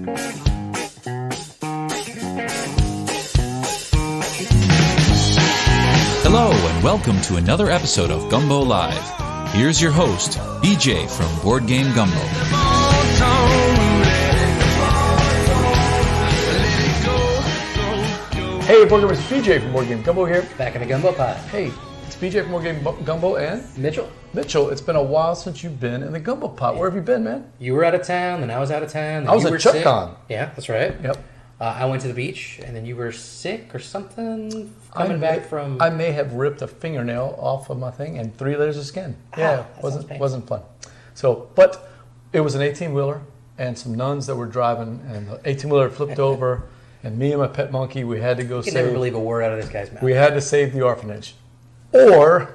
Hello and welcome to another episode of Gumbo Live. Here's your host, BJ from Board Game Gumbo. Hey, Board Gamers, BJ from Board Game Gumbo here. Back in the Gumbo Pot. Hey, it's BJ from Board Game Gumbo and Mitchell. Mitchell, it's been a while since you've been in the Gumbo Pot. Where have you been, man? You were out of town, then I was out of town. Then I was you at were ChuckCon. sick. Yeah, that's right. Yep. I went to the beach, and then you were sick or something coming back from... I may have ripped a fingernail off of my thing and 3 layers of skin. Yeah, wasn't fun. So, but it was an 18-wheeler and some nuns that were driving, and the 18-wheeler flipped over, and me and my pet monkey, we had to go save... You can never believe a word out of this guy's mouth. We had to save the orphanage. Or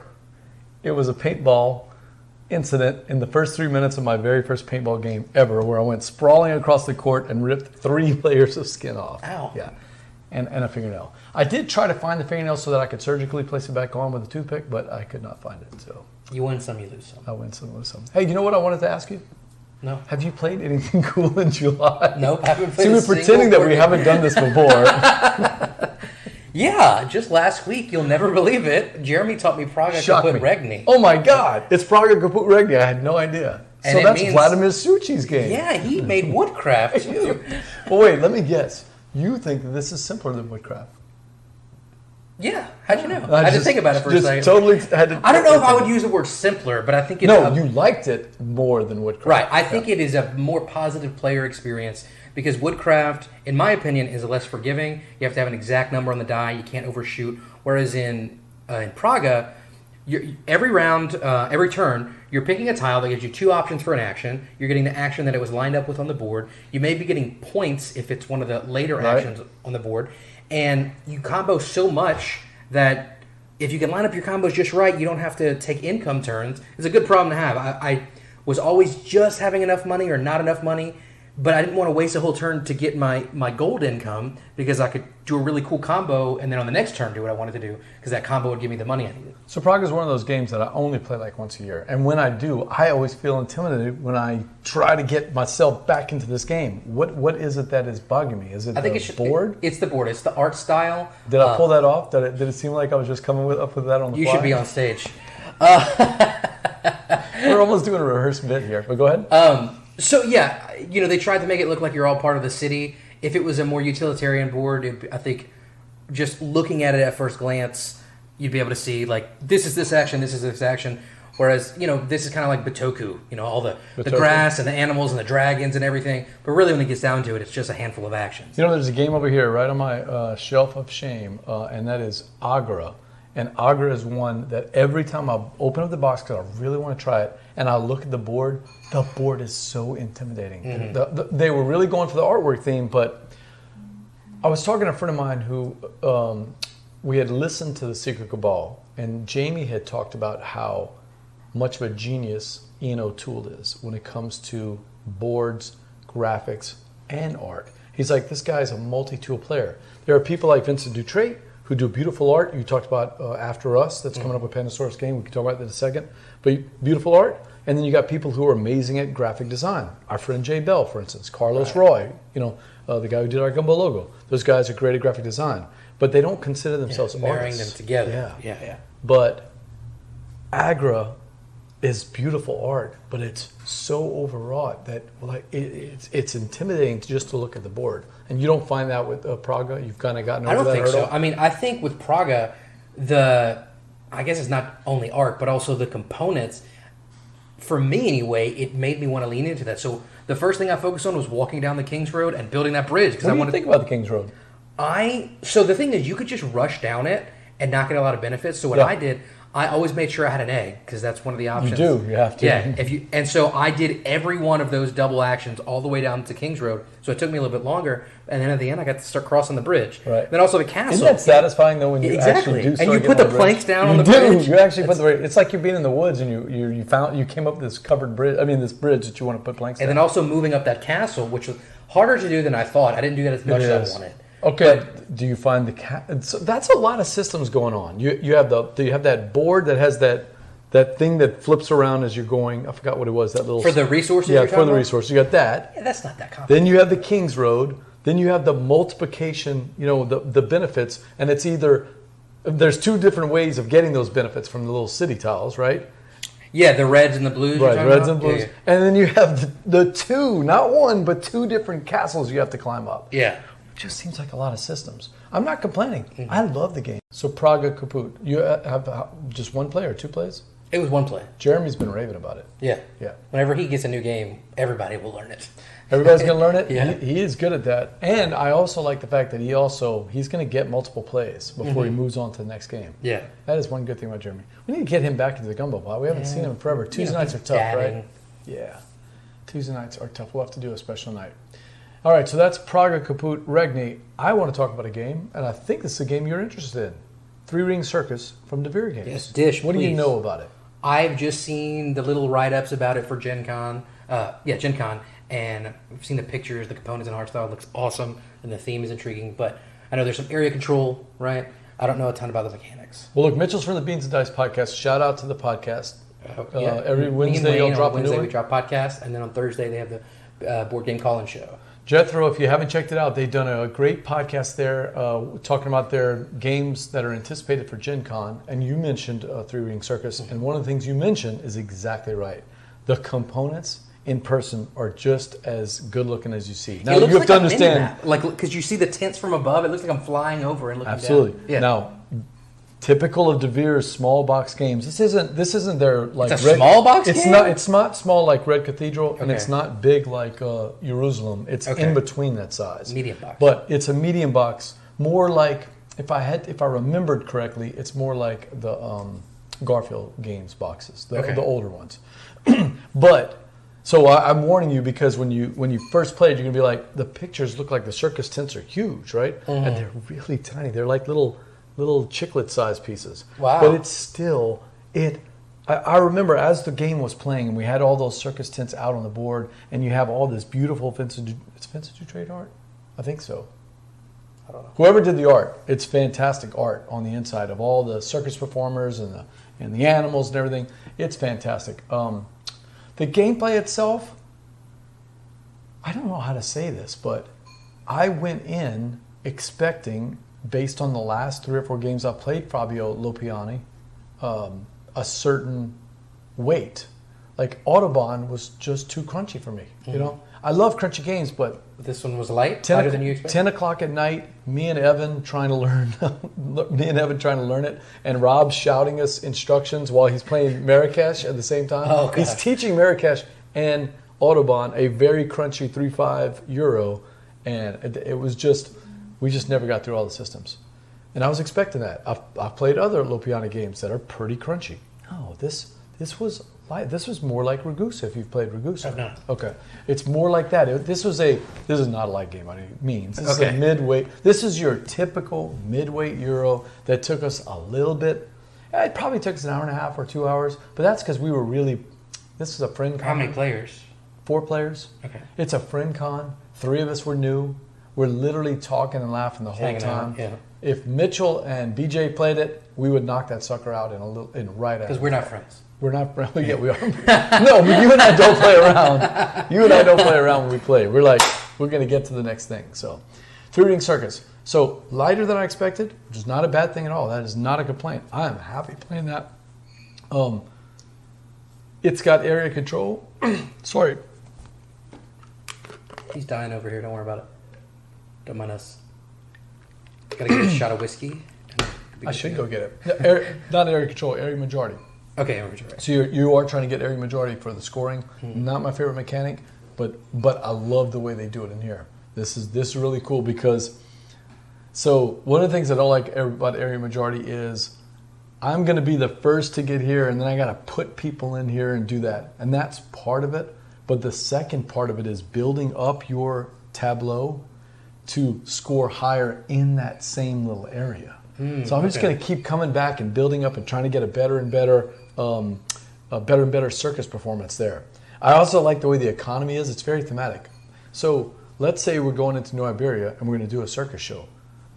it was a paintball incident in the first 3 minutes of my very first paintball game ever, where I went sprawling across the court and ripped 3 layers of skin off. Ow. Yeah, and a fingernail. I did try to find the fingernail so that I could surgically place it back on with a toothpick, but I could not find it. So you win some, you lose some. I win some, lose some. Hey, you know what I wanted to ask you? No. Have you played anything cool in July? Nope, haven't played. See, we're pretending that we haven't done this before. Yeah, just last week, you'll never believe it, Jeremy taught me Praga Caput Regni. Oh my God, it's Praga Caput Regni. I had no idea. And so that's Vladimir Suchi's game. Yeah, he made woodcraft too. Well, wait, let me guess. You think that this is simpler than woodcraft? Yeah, how'd you know? I had to think about it for a second. Totally had to. I don't know if I would use the word simpler, but I think it's... No, you liked it more than woodcraft. Right, I think it is a more positive player experience because woodcraft, in my opinion, is less forgiving. You have to have an exact number on the die. You can't overshoot. Whereas in Praga, every round, every turn, you're picking a tile that gives you 2 options for an action. You're getting the action that it was lined up with on the board. You may be getting points if it's one of the later actions on the board. And you combo so much that if you can line up your combos just right, you don't have to take income turns. It's a good problem to have. I was always just having enough money or not enough money, but I didn't want to waste a whole turn to get my gold income because I could do a really cool combo and then on the next turn do what I wanted to do because that combo would give me the money I needed. So Praga is one of those games that I only play like once a year. And when I do, I always feel intimidated when I try to get myself back into this game. What is it that is bugging me? Is it the board? It's the board. It's the art style. Did I pull that off? Did it seem like I was just coming up with that on the fly? You should be on stage. We're almost doing a rehearsed bit here, but go ahead. So yeah, they tried to make it look like you're all part of the city. If it was a more utilitarian board, I think just looking at it at first glance, you'd be able to see like this is this action, this is this action. Whereas this is kind of like Bitoku, all the grass and the animals and the dragons and everything. But really, when it gets down to it, it's just a handful of actions. There's a game over here right on my shelf of shame, and that is Agra. And Agra is one that every time I open up the box because I really want to try it, and I look at the board is so intimidating. Mm-hmm. They were really going for the artwork theme, but I was talking to a friend of mine who we had listened to The Secret Cabal, and Jamie had talked about how much of a genius Ian O'Toole is when it comes to boards, graphics, and art. He's like, this guy's a multi-tool player. There are people like Vincent Dutrait who do beautiful art. You talked about After Us, that's coming up with Pandasaurus game. We can talk about that in a second. But beautiful art. And then you got people who are amazing at graphic design. Our friend Jay Bell, for instance, Carlos Roy, the guy who did our Gumbo logo. Those guys are great at graphic design. But they don't consider themselves artists. Marrying them together. Yeah. But Agra is beautiful art, but it's so overwrought that it's intimidating just to look at the board. And you don't find that with Praga? You've kind of gotten over that hurdle? I don't think so. I mean, I think with Praga, I guess it's not only art, but also the components. For me, anyway, it made me want to lean into that. So the first thing I focused on was walking down the King's Road and building that bridge. What do you think about the King's Road? So the thing is, you could just rush down it and not get a lot of benefits. So what I did, I always made sure I had an egg because that's one of the options. You do. You have to. Yeah. And so I did every one of those double actions all the way down to King's Road. So it took me a little bit longer, and then at the end I got to start crossing the bridge. Right. Then also the castle. Isn't that satisfying though when you actually do? And you put the planks down on the bridge. You actually put the. It's like you're being in the woods and you came up this covered bridge. I mean this bridge that you want to put planks down. And then also moving up that castle, which was harder to do than I thought. I didn't do that as much as I wanted. Okay, but do you find so that's a lot of systems going on. You have that board that has that that thing that flips around as you're going. I forgot what it was. That little For the resources. Yeah, you're for talking the about? resources. You got that. Yeah, that's not that complicated. Then you have the King's Road. Then you have the multiplication. The benefits, and it's either there's two different ways of getting those benefits from the little city tiles, right? Yeah, the reds and the blues. Right, you're reds talking and about? blues. Yeah, yeah. And then you have the two, not one, but two different castles you have to climb up. Yeah. It just seems like a lot of systems. I'm not complaining. I love the game. So Praga Caput, you have just one player, two plays? It was one play. Jeremy's been raving about it. Yeah. Yeah. Whenever he gets a new game, everybody will learn it. Everybody's going to learn it. Yeah. He is good at that. And I also like the fact that he's going to get multiple plays before he moves on to the next game. Yeah. That is one good thing about Jeremy. We need to get him back into the Gumbo Pot. We haven't seen him forever. Tuesday nights are tough, dabbing. right? Yeah. Tuesday nights are tough. We'll have to do a special night. All right, so that's Praga Caput Regni. I want to talk about a game, and I think this is a game you're interested in. Ring Circus from Devere Games. Yes, Dish, What do you please. know about it? I've just seen the little write-ups about it for Gen Con. Gen Con. And I've seen the pictures, the components and art style. It looks awesome, and the theme is intriguing. But I know there's some area control, right? I don't know a ton about the mechanics. Well, look, Mitchell's from the Beans and Dice podcast. Shout out to the podcast. Every Me and Wednesday, Wayne, you'll drop on a new Wednesday one. we drop podcast, and then on Thursday they have the board game call-in show. Jethro, if you haven't checked it out, they've done a great podcast there talking about their games that are anticipated for Gen Con. And you mentioned Ring Circus. And one of the things you mentioned is exactly right. The components in person are just as good looking as you see. Now, It looks you have like to a understand. mini-map, like, because you see the tents from above. It looks like I'm flying over and looking Absolutely. down. Yeah. Now, typical of Devere's small box games. This isn't their like It's a small box It's game? not. It's not small like Red Cathedral, and Okay. it's not big like Jerusalem. It's Okay. in between that size. Medium box. But it's a medium box. More like if I remembered correctly, it's more like the Garfield games boxes, the older ones. But so I'm warning you because when you first play it, you're gonna be like, the pictures look like the circus tents are huge, right? And they're really tiny. They're like little chiclet sized pieces. Wow. But it's still I remember as the game was playing and we had all those circus tents out on the board and you have all this beautiful vintage trade art? I think so. I don't know. Whoever did the art, it's fantastic art on the inside of all the circus performers and the animals and everything. It's fantastic. The gameplay itself, I don't know how to say this, but I went in expecting, based on the last 3 or 4 games I played Fabio Lopiani, a certain weight. Like Autobahn was just too crunchy for me. You know, I love crunchy games, but This one was lighter than you expected? 10 o'clock at night, me and Evan trying to learn it, and Rob shouting us instructions while he's playing Marrakesh at the same time. Oh, God. He's teaching Marrakesh and Autobahn, a very crunchy 3.5 euro, and it was just, we just never got through all the systems. And I was expecting that. I've played other Lopiani games that are pretty crunchy. No, this was more like Ragusa, if you've played Ragusa. I've not. Okay. It's more like that. This is not a light game by any means. This is a Okay. midweight. This is your typical midweight Euro that took us a little bit. It probably took us an hour and a half or 2 hours, but that's because we were this is a friend con. How many players? 4 players. Okay. It's a friend con. 3 of us were new. We're literally talking and laughing the whole Hanging time. out, yeah. If Mitchell and BJ played it, we would knock that sucker out in right after. Because we're not friends. We're not. Yeah, we are. No, but you and I don't play around. You and I don't play around when we play. We're like, we're going to get to the next thing. So, Ring Circus. So lighter than I expected, which is not a bad thing at all. That is not a complaint. I am happy playing that. It's got area control. Sorry. He's dying over here. Don't worry about it. Don't mind us. Gotta get a shot of whiskey. I should go get it. Not area control, area majority. Okay, I'm right. So you are trying to get area majority for the scoring. Not my favorite mechanic, but I love the way they do it in here. This is really cool because so one of the things I don't like about area majority is I'm going to be the first to get here and then I got to put people in here and do that. And that's part of it. But the second part of it is building up your tableau to score higher in that same little area. So I'm just going to keep coming back and building up and trying to get a better and better circus performance there. I also like the way the economy is. It's very thematic. So let's say we're going into New Iberia and we're going to do a circus show.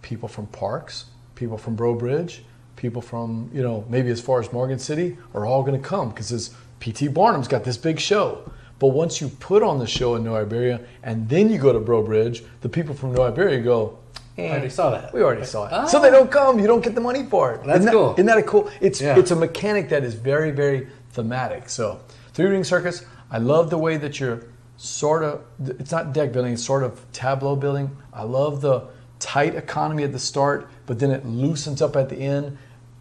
People from Parks, people from Bro Bridge, people from, maybe as far as Morgan City are all going to come because P.T. Barnum's got this big show. But once you put on the show in New Iberia and then you go to Bro Bridge, the people from New Iberia go, I already saw that. We already saw it. So they don't come. You don't get the money for it. That's cool. Isn't that a cool? It's a mechanic that is very, very thematic. So 3 Ring Circus, I love the way that you're sort of, it's not deck building, it's sort of tableau building. I love the tight economy at the start, but then it loosens up at the end.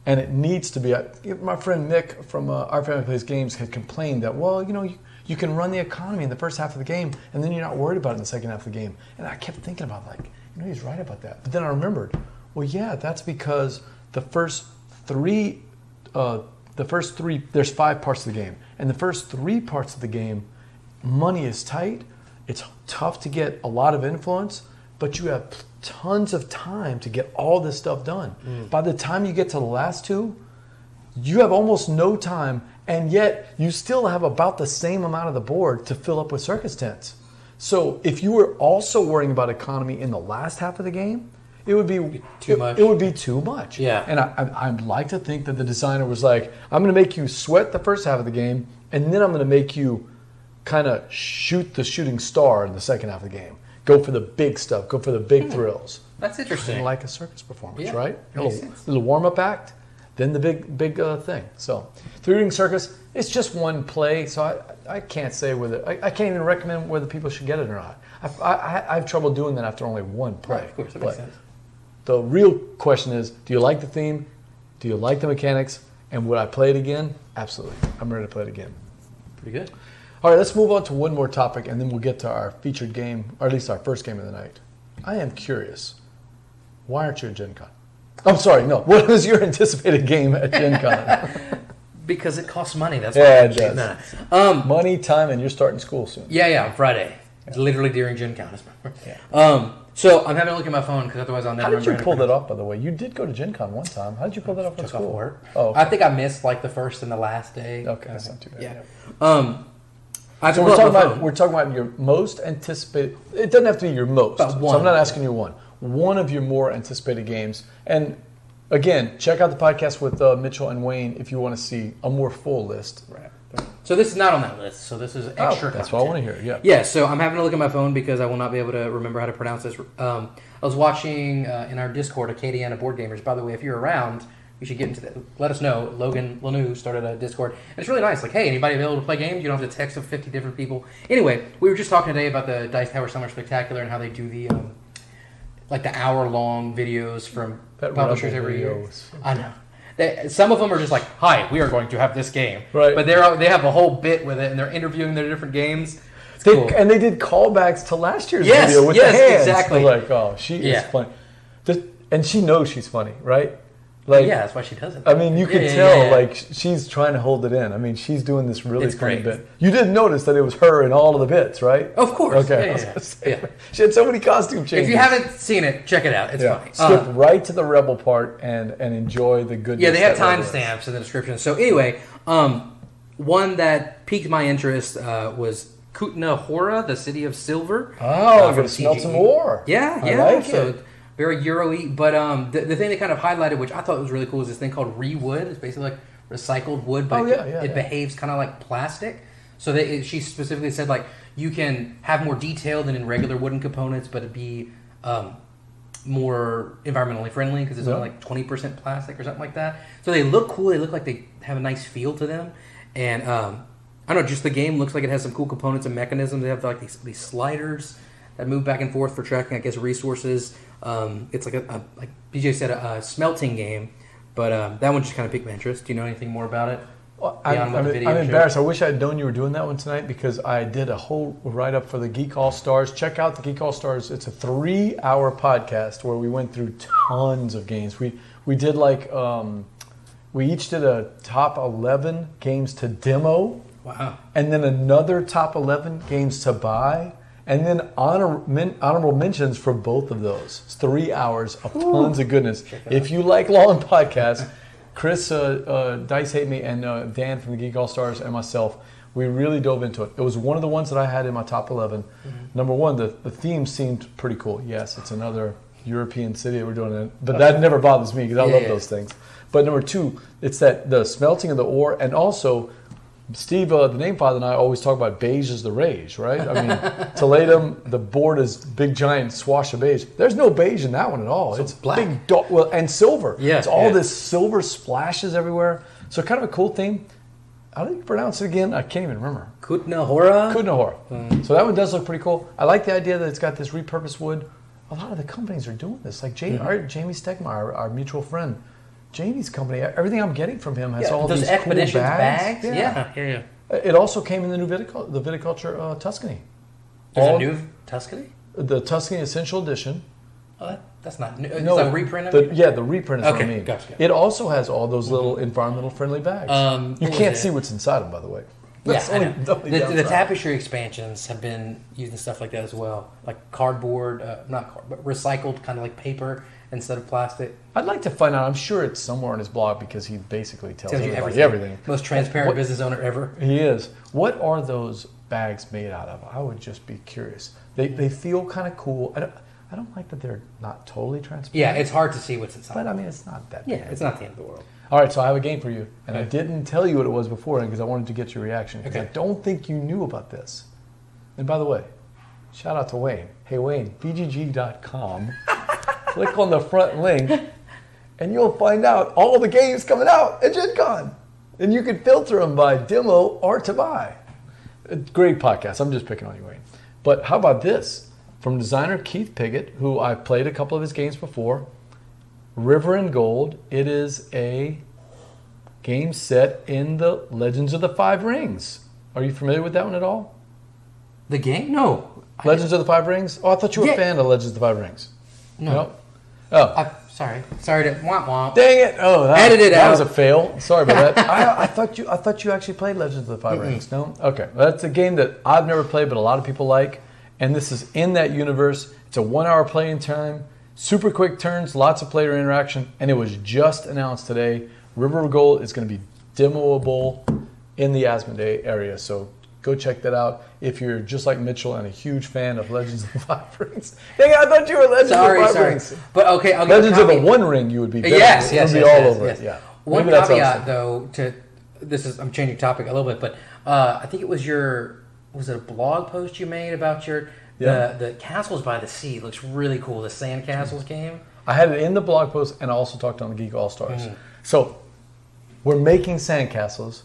And it needs to be. My friend Mick from Our Family Plays Games had complained that, you can run the economy in the first half of the game, and then you're not worried about it in the second half of the game. And I kept thinking about he's right about that. But then I remembered, that's because the first three, there's 5 parts of the game. And the first 3 parts of the game, money is tight. It's tough to get a lot of influence, but you have tons of time to get all this stuff done. By the time you get to the last 2, you have almost no time, and yet you still have about the same amount of the board to fill up with circus tents. So if you were also worrying about economy in the last half of the game, it would be too much. It would be too much. Yeah. And I'd like to think that the designer was like, I'm going to make you sweat the first half of the game, and then I'm going to make you kind of shoot the shooting star in the second half of the game. Go for the big stuff. Go for the big thrills. That's interesting. Kind of like a circus performance, right? A Makes little, sense. little warm-up act, then the big thing. So 3 Ring Circus, it's just one play, so I can't say whether, I can't even recommend whether people should get it or not. I have trouble doing that after only one play. Right, of course, that makes sense. The real question is, do you like the theme? Do you like the mechanics? And would I play it again? Absolutely. I'm ready to play it again. Pretty good. All right, let's move on to one more topic, and then we'll get to our featured game, or at least our first game of the night. I am curious, why aren't you at Gen Con? I'm sorry, no. What was your anticipated game at Gen Con? Because it costs money. That's why. Yeah, it does. No. Money, time, and you're starting school soon. Yeah, on Friday. It's literally during Gen Con. So I'm having to look at my phone because otherwise I'll never remember. How did you pull that off, by the way? You did go to Gen Con one time. How did you pull that off at school? Off work. Oh, okay. I think I missed the first and the last day. Okay, that's not too bad. Yeah. So we're talking about your most anticipated. It doesn't have to be your most. But one. So I'm not asking you one. One of your more anticipated games. And again, check out the podcast with Mitchell and Wayne if you want to see a more full list. Right. So this is not on that list. So this is extra. That's content. what I want to hear. Yeah. Yeah. So I'm having to look at my phone because I will not be able to remember how to pronounce this. I was watching in our Discord, Acadiana Board Gamers. By the way, if you're around, you should get into that. Let us know. Logan Lanou started a Discord. And it's really nice. Hey, anybody available to play games? You don't have to text 50 different people. Anyway, we were just talking today about the Dice Tower Summer Spectacular and how they do the the hour-long videos from publishers every year. I know. Some of them are just hi, we are going to have this game. Right. But they have a whole bit with it, and they're interviewing their different games. It's cool. And they did callbacks to last year's video with the hands. Exactly. They're she is funny. And she knows she's funny, right? That's why she does it. I mean, you can tell, she's trying to hold it in. I mean, she's doing this really funny bit. You didn't notice that it was her in all of the bits, right? Of course. Okay. Yeah. She had so many costume changes. If you haven't seen it, check it out. It's funny. Skip right to the Rebel part and enjoy the goodness. Yeah, they have timestamps in the description. So anyway, one that piqued my interest was Kutná, Hora, the City of Silver. Oh, I'm going to smell some more. Yeah. I like it. Very Euro-y, but the thing they kind of highlighted, which I thought was really cool, is this thing called re-wood. It's basically recycled wood, but it behaves kind of like plastic. So she specifically said you can have more detail than in regular wooden components, but it'd be more environmentally friendly because it's only 20% plastic or something like that. So they look cool. They look like they have a nice feel to them, and I don't know. Just the game looks like it has some cool components and mechanisms. They have these sliders that move back and forth for tracking, I guess, resources. It's like BJ said, a smelting game, but that one just kind of piqued my interest. Do you know anything more about it? Well, I'm embarrassed. I wish I had known you were doing that one tonight because I did a whole write-up for the Geek All-Stars. Check out the Geek All-Stars. It's a 3-hour podcast where we went through tons of games. We did we each did a top 11 games to demo. Wow. And then another top 11 games to buy. And then honorable mentions for both of those. It's 3 hours of tons of goodness. If you like long podcasts, Chris, Dice Hate Me, and Dan from the Geek All-Stars and myself, we really dove into it. It was one of the ones that I had in my top 11. Mm-hmm. Number one, the theme seemed pretty cool. Yes, it's another European city that we're doing it. But that never bothers me because I love those things. But number two, it's that the smelting of the ore, and also Steve, the name father, and I always talk about beige is the rage, right? I mean, Toledo, the board is big giant swash of beige. There's no beige in that one at all. So it's black. Big and silver. Yeah, it's all this silver splashes everywhere. So kind of a cool theme. How do you pronounce it again? I can't even remember. Kutná Hora. So that one does look pretty cool. I like the idea that it's got this repurposed wood. A lot of the companies are doing this. Like Jamie Stegmaier, our mutual friend, Jamie's company, everything I'm getting from him has all those these cool bags. bags. Yeah. It also came in the new viticulture Tuscany. There's a new Tuscany? The Tuscany Essential Edition. Oh, that's not new. No, it's a reprint of it? the reprint is what I mean. Gotcha. It also has all those little environmental friendly bags. You can't see what's inside them, by the way. That's the tapestry expansions have been using stuff like that as well, like cardboard, not cardboard, but recycled kind of like paper instead of plastic. I'd like to find out. I'm sure it's somewhere on his blog because he basically tells you everything. Most transparent business owner ever. He is. What are those bags made out of? I would just be curious. They feel kind of cool. I don't like that they're not totally transparent. Yeah, it's hard to see what's inside. But I mean, it's not that bad. Yeah, it's not the end of the world. All right, so I have a game for you. And I didn't tell you what it was before because I wanted to get your reaction. Because I don't think you knew about this. And by the way, shout out to Wayne. Hey, Wayne, bgg.com. Click on the front link, and you'll find out all the games coming out at Gen Con. And you can filter them by demo or to buy. Great podcast. I'm just picking on you, Wayne. But how about this? From designer Keith Piggott, who I've played a couple of his games before, River and Gold. It is a game set in the Legends of the Five Rings. Are you familiar with that one at all? The game? No. Legends of the Five Rings? Oh, I thought you were a fan of Legends of the Five Rings. No. Oh. Sorry to womp womp. Dang it! Oh, edit it out. That was a fail. Sorry about that. I thought you actually played Legends of the Five Rings. No. Okay, well, that's a game that I've never played, but a lot of people like. And this is in that universe. It's a 1 hour playing time, super quick turns, lots of player interaction, and it was just announced today. River of Gold is going to be demoable in the Asmodee area, so go check that out if you're just like Mitchell and a huge fan of Legends of the Five Rings. Dang it, I thought you were Legends of the Five Rings. But okay, I'll Legends of the One Ring, you would be better. Yes. all over it. Yeah. One caveat, though, I'm changing topic a little bit, but I think it was was it a blog post you made about the Castles by the Sea? It looks really cool, the Sand Castles game. I had it in the blog post, and I also talked on the Geek All-Stars. So we're making sandcastles,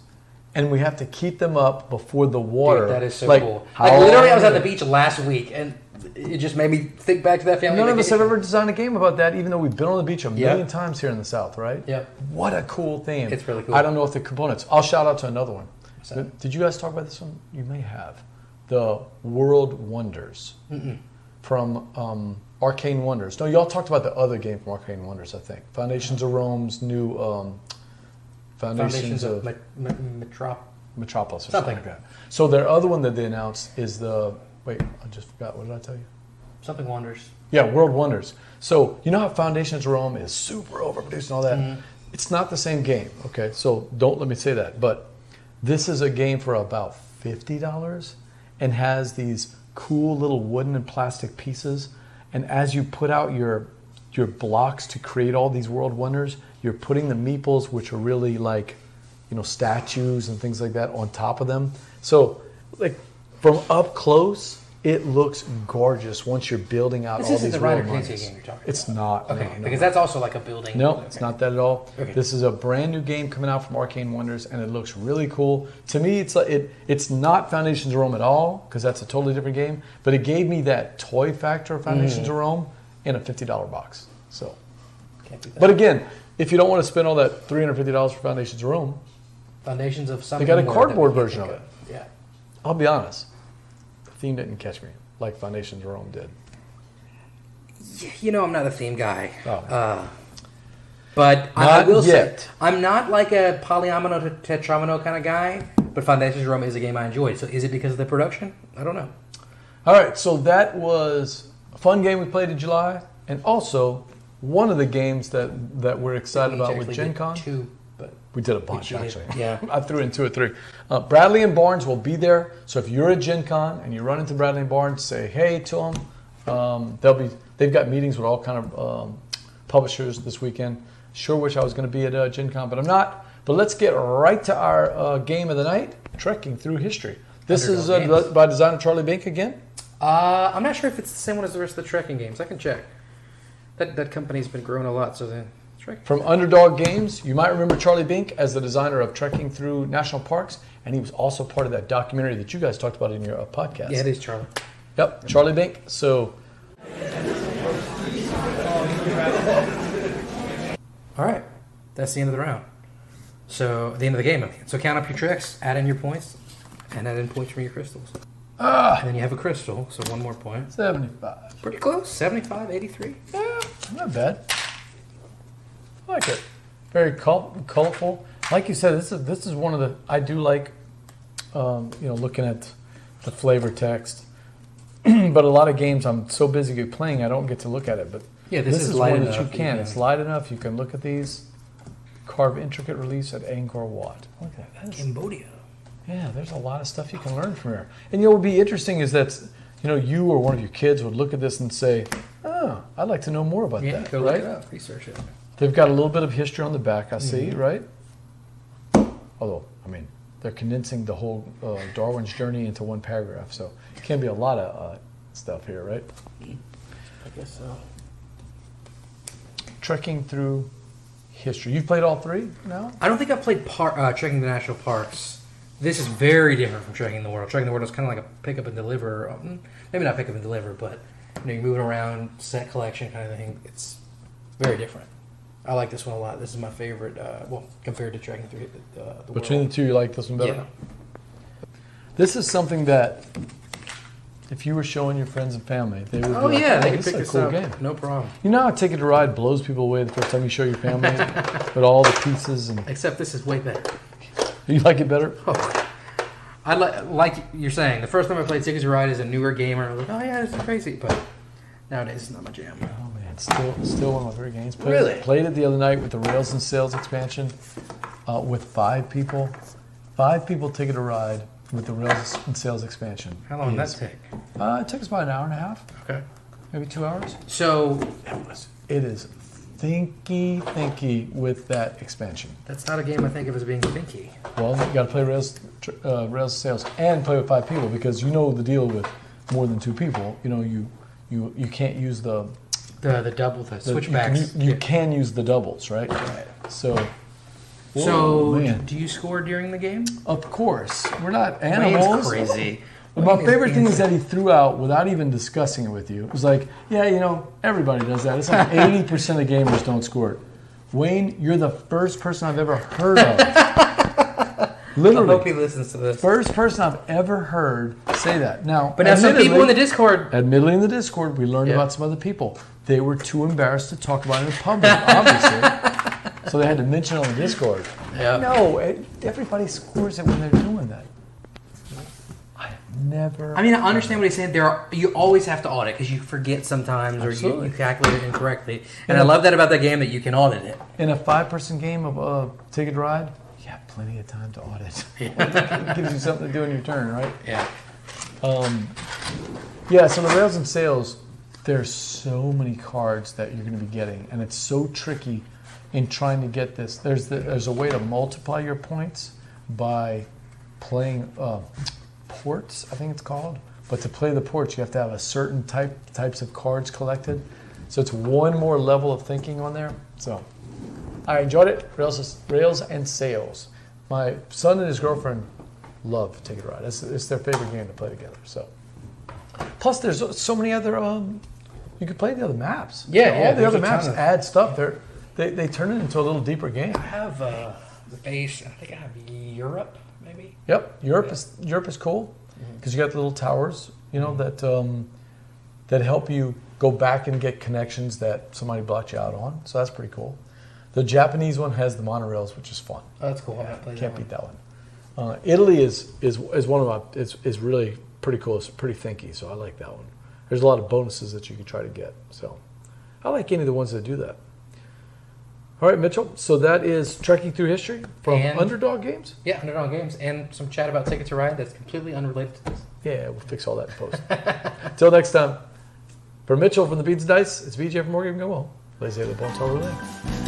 and we have to keep them up before the water. Dude, that is so cool. Like literally, I was at the beach last week, and it just made me think back to that family. None of us have ever designed a game about that, even though we've been on the beach a million times here in the South, right? Yep. What a cool theme. It's really cool. I don't know if the components. I'll shout out to another one. Did you guys talk about this one? You may have. The World Wonders from Arcane Wonders. No, y'all talked about the other game from Arcane Wonders, I think. Foundations of Rome's new Foundations of Metropolis or something like that. So their other one that they announced is I just forgot. What did I tell you? Something Wonders. Yeah, World Wonders. So you know how Foundations of Rome is super overproduced and all that? It's not the same game, okay? So don't let me say that. But this is a game for about $50 and has these cool little wooden and plastic pieces. And as you put out your blocks to create all these world wonders, you're putting the meeples, which are really like, statues and things like that, on top of them. So, like, from up close, it looks gorgeous once you're building out all these world wonders. This isn't the Reiner Knizia game you're talking about. It's not. Okay, no. because that's also like a building. No, it's not that at all. Okay. This is a brand new game coming out from Arcane Wonders, and it looks really cool. To me, it's not Foundations of Rome at all, because that's a totally different game, but it gave me that toy factor of Foundations of Rome in a $50 box. So, but again, if you don't want to spend all that $350 for Foundations of Rome, Foundations of something, they got a cardboard version of it. Yeah. I'll be honest, the theme didn't catch me like Foundations of Rome did. I'm not a theme guy. Oh. But I will say, I'm not like a polyomino tetramino kind of guy, but Foundations of Rome is a game I enjoyed. So is it because of the production? I don't know. All right, so that was a fun game we played in July, and also one of the games that we're excited about with Gen Con. We did a bunch, actually. Yeah. I threw in 2 or 3. Bradley and Barnes will be there. So if you're at Gen Con and you run into Bradley and Barnes, say hey to them. They've got meetings with all kind of publishers this weekend. Sure wish I was going to be at Gen Con, but I'm not. But let's get right to our game of the night, Trekking Through History. This is by designer Charlie Bink again. I'm not sure if it's the same one as the rest of the trekking games. I can check. That company's been growing a lot, so then From Underdog Games, you might remember Charlie Bink as the designer of Trekking Through National Parks, and he was also part of that documentary that you guys talked about in your podcast. Yeah, it is Charlie. Yep, Charlie Bink. So, all right, that's the end of the round. So the end of the game. So count up your tricks, add in your points, and add in points from your crystals. And then you have a crystal, so one more point. 75. Pretty close. 75, 83. Yeah, not bad. I like it. Very colorful. Like you said, this is one of the. I do like, looking at the flavor text. But a lot of games I'm so busy playing I don't get to look at it. But yeah, this is light one that you can. It's light enough. You can look at these. Carve intricate reliefs at Angkor Wat. Look at that. Cambodia. Yeah, there's a lot of stuff you can learn from here. And what would be interesting is that you or one of your kids would look at this and say, "Oh, I'd like to know more about that." Go right? look it up, research it. They've got a little bit of history on the back, I see, right? Although, they're condensing the whole Darwin's journey into one paragraph, so it can be a lot of stuff here, right? I guess so. Trekking through history. You've played all three now? I don't think I've played Trekking the National Parks. This is very different from Trekking the World. Trekking the World is kind of like a pick up and deliver. Maybe not pick up and deliver, but you're moving around, set collection kind of thing. It's very different. I like this one a lot. This is my favorite, compared to Trekking Through the World. Between the two, you like this one better? Yeah. This is something that, if you were showing your friends and family, they would be like, they could this pick is a this cool up. game. No problem. You know how Ticket to Ride blows people away the first time you show your family with all the pieces? And Except this is way better. you like it better? Oh. I like you're saying, the first time I played Ticket to Ride as a newer gamer, I was like, oh yeah, this is crazy. But nowadays, it's not my jam. Oh man, still one of my favorite games. Played it the other night with the Rails and Sails expansion with 5 people. 5 people Ticket to Ride with the Rails and Sails expansion. How long did that take? It took us about an hour and a half. Okay. Maybe 2 hours. So It is thinky with that expansion. that's not a game I think of as being thinky. Well, you got to play Rails and Sails and play with 5 people because the deal with more than 2 people. You can't use the double, the switchbacks. You can use the doubles, right? Right. So do you score during the game? of course, we're not animals. Wayne's crazy. But my favorite thing is that he threw out without even discussing it with you. It was like, everybody does that. It's like 80% of gamers don't score it. Wayne, you're the first person I've ever heard of. Literally. I hope he listens to this. First person I've ever heard say that. Now, But now some people in the Discord. Admittedly, in the Discord, we learned about some other people. They were too embarrassed to talk about it in public, obviously. So they had to mention it on the Discord. Yeah. No, everybody scores it when they're doing that. I have never. I understand what he's saying. You always have to audit because you forget sometimes or you calculate it incorrectly. And I love that about that game that you can audit it. In a 5-person game of Ticket to Ride, you have plenty of time to audit. It gives you something to do in your turn, right? Yeah. So the Rails and Sails, there's so many cards that you're going to be getting, and it's so tricky in trying to get this. There's a way to multiply your points by playing ports, I think it's called. But to play the ports, you have to have a certain types of cards collected. So it's one more level of thinking on there. So I enjoyed it. Rails and Sails. My son and his girlfriend love Ticket to Ride. It's their favorite game to play together. So plus there's so many other you could play the other maps. All the other maps add stuff. They turn it into a little deeper game. I have the base. I think I have Europe, maybe. Yep, Europe is cool because you got the little towers, that help you go back and get connections that somebody blocked you out on. So that's pretty cool. The Japanese one has the monorails, which is fun. Oh, that's cool. Can't beat that one. Italy is one of my is really pretty cool. It's pretty thinky, so I like that one. There's a lot of bonuses that you can try to get. So I like any of the ones that do that. All right, Mitchell. So that is Trekking Through History from Underdog Games? Yeah, Underdog Games. And some chat about Ticket to Ride that's completely unrelated to this. Yeah, we'll fix all that in post. Till next time. For Mitchell from the Beats Dice, it's BJ from Game Gumbo. Laissez, temps, rouler.